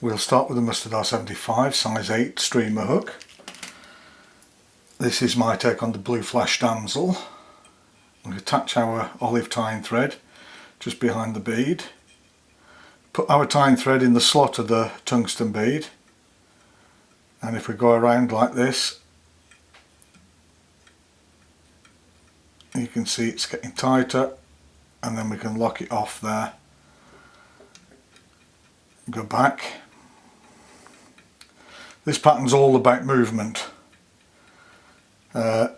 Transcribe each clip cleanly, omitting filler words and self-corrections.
We'll start with the Mustard R75 size 8 streamer hook. This is my take on the blue flash damsel. We'll attach our olive tying thread just behind the bead. Put our tying thread in the slot of the tungsten bead, and if we go around like this, you can see it's getting tighter, and then we can lock it off there. Go back. This pattern's all about movement. So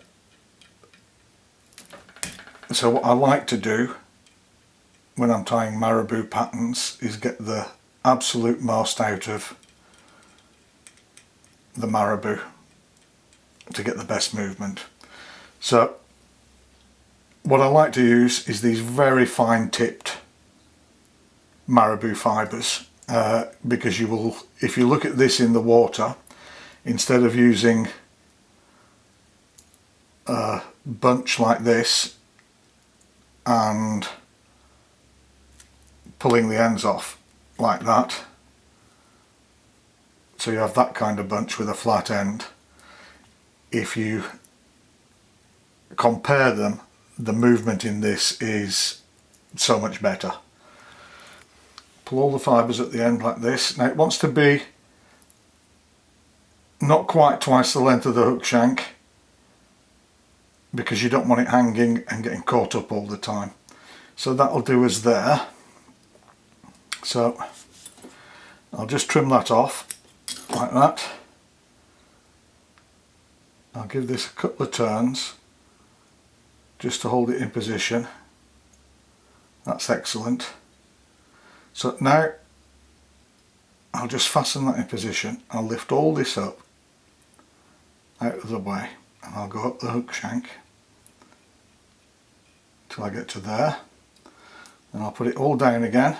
what I like to do when I'm tying marabou patterns is get the absolute most out of the marabou to get the best movement. So what I like to use is these very fine tipped marabou fibres. Because you will, if you look at this in the water, instead of using a bunch like this and pulling the ends off like that, so you have that kind of bunch with a flat end, if you compare them, the movement in this is so much better. Pull all the fibres at the end like this. Now it wants to be not quite twice the length of the hook shank, because you don't want it hanging and getting caught up all the time. So that'll do us there. So I'll just trim that off like that. I'll give this a couple of turns just to hold it in position. That's excellent. So now I'll just fasten that in position. I'll lift all this up out of the way, and I'll go up the hook shank till I get to there, and I'll put it all down again.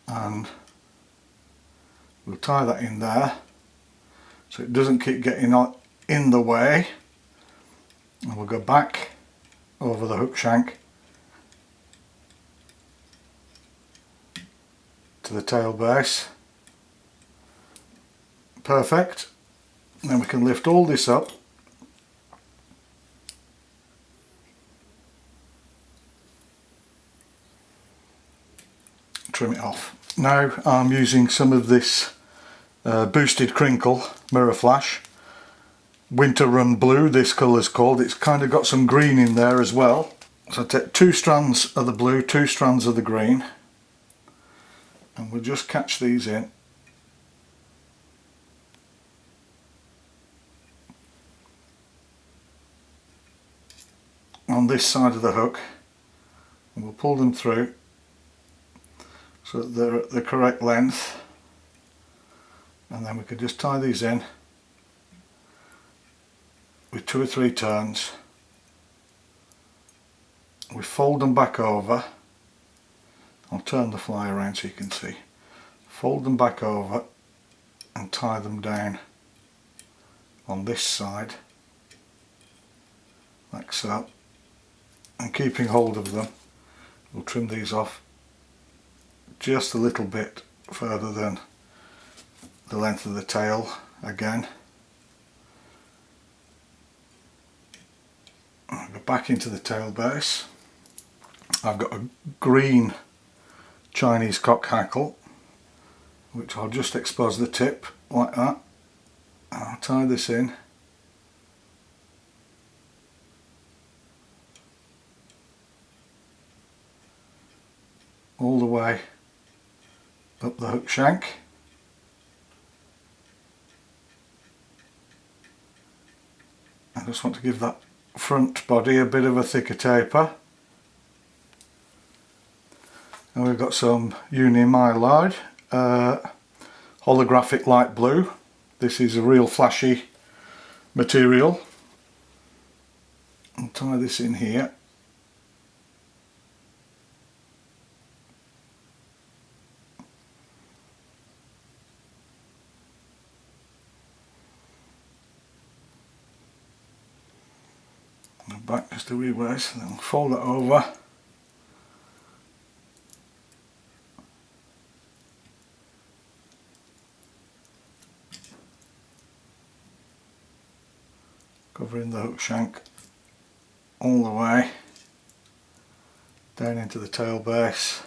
And we'll tie that in there so it doesn't keep getting in the way, and we'll go back over the hook shank to the tail base. Perfect. Then we can lift all this up, trim it off. Now I'm using some of this boosted crinkle mirror flash, winter run blue, this colour's called. It's kind of got some green in there as well. So I take 2 strands of the blue, 2 strands of the green, and we'll just catch these in. On this side of the hook, and we'll pull them through so that they're at the correct length. And then we could just tie these in with 2 or 3 turns. We fold them back over. I'll turn the fly around so you can see. Fold them back over and tie them down on this side like so, and keeping hold of them, we'll trim these off just a little bit further than the length of the tail again. I'll go back into the tail base. I've got a green Chinese cock hackle, which I'll just expose the tip like that. I'll tie this in. All the way up the hook shank. I just want to give that front body a bit of a thicker taper. And we've got some uni-mylar holographic light blue. This is a real flashy material. I'll tie this in here. just a wee ways, and then we'll fold it over. Covering the hook shank all the way down into the tail base.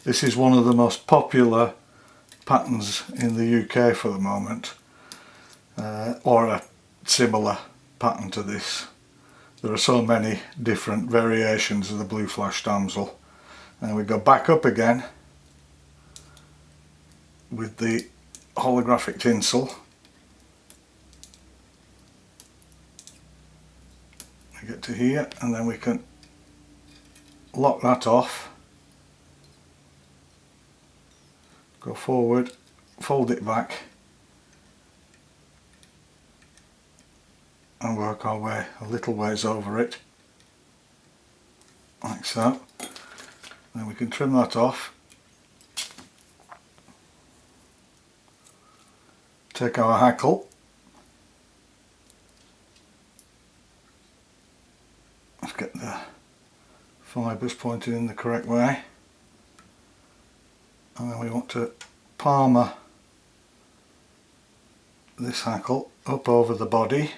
This is one of the most popular patterns in the UK for the moment, or a similar pattern to this. There are so many different variations of the blue flash damsel, and we go back up again with the holographic tinsel. We get to here, and then we can lock that off, go forward, fold it back, and work our way a little ways over it, like so. Then we can trim that off, take our hackle, let's get the fibres pointed in the correct way, and then we want to palmer this hackle up over the body.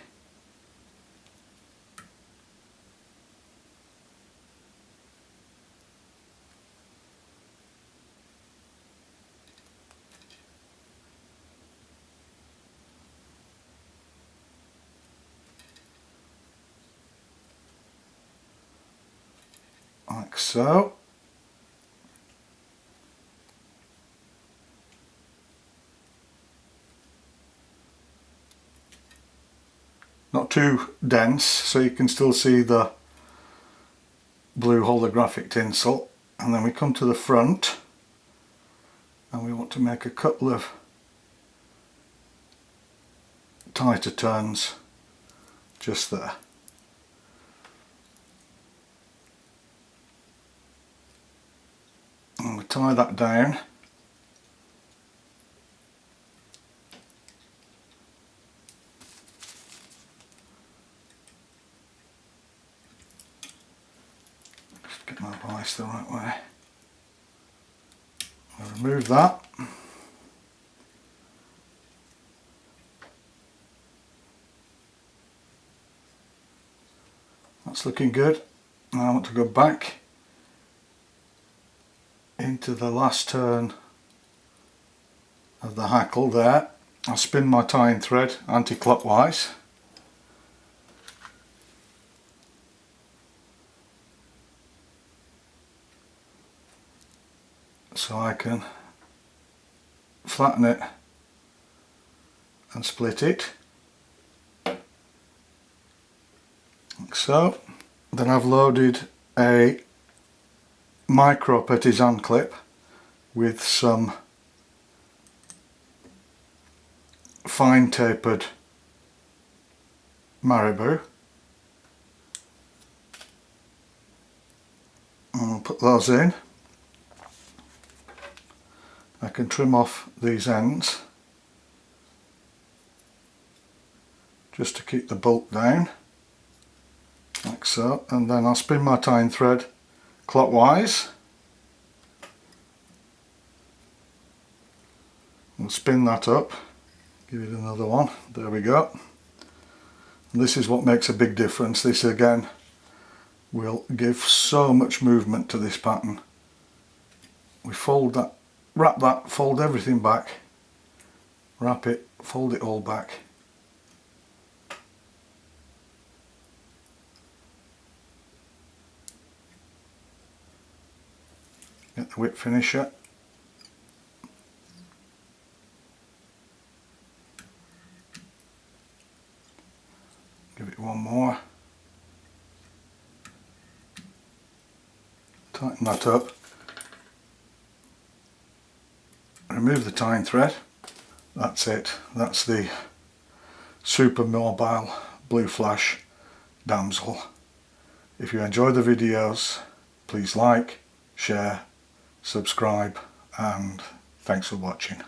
Like so. Not too dense, so you can still see the blue holographic tinsel. And then we come to the front, and we want to make a couple of tighter turns just there. And we tie that down. Just get my vice the right way. I'll remove that. That's looking good. Now I want to go back into the last turn of the hackle there. I'll spin my tying thread anti-clockwise, so I can flatten it and split it, like so. Then I've loaded a micro partisan clip with some fine tapered marabou, and I'll put those in. I can trim off these ends just to keep the bulk down, like so, and then I'll spin my tying thread clockwise. We'll spin that up, give it another one, there we go. And this is what makes a big difference. This again will give so much movement to this pattern. We fold that, wrap that, fold everything back, wrap it, fold it all back. Get the whip finisher. Give it one more. Tighten that up. Remove the tying thread. That's it. That's the super mobile blue flash damsel. If you enjoy the videos, please like, share, subscribe, and thanks for watching.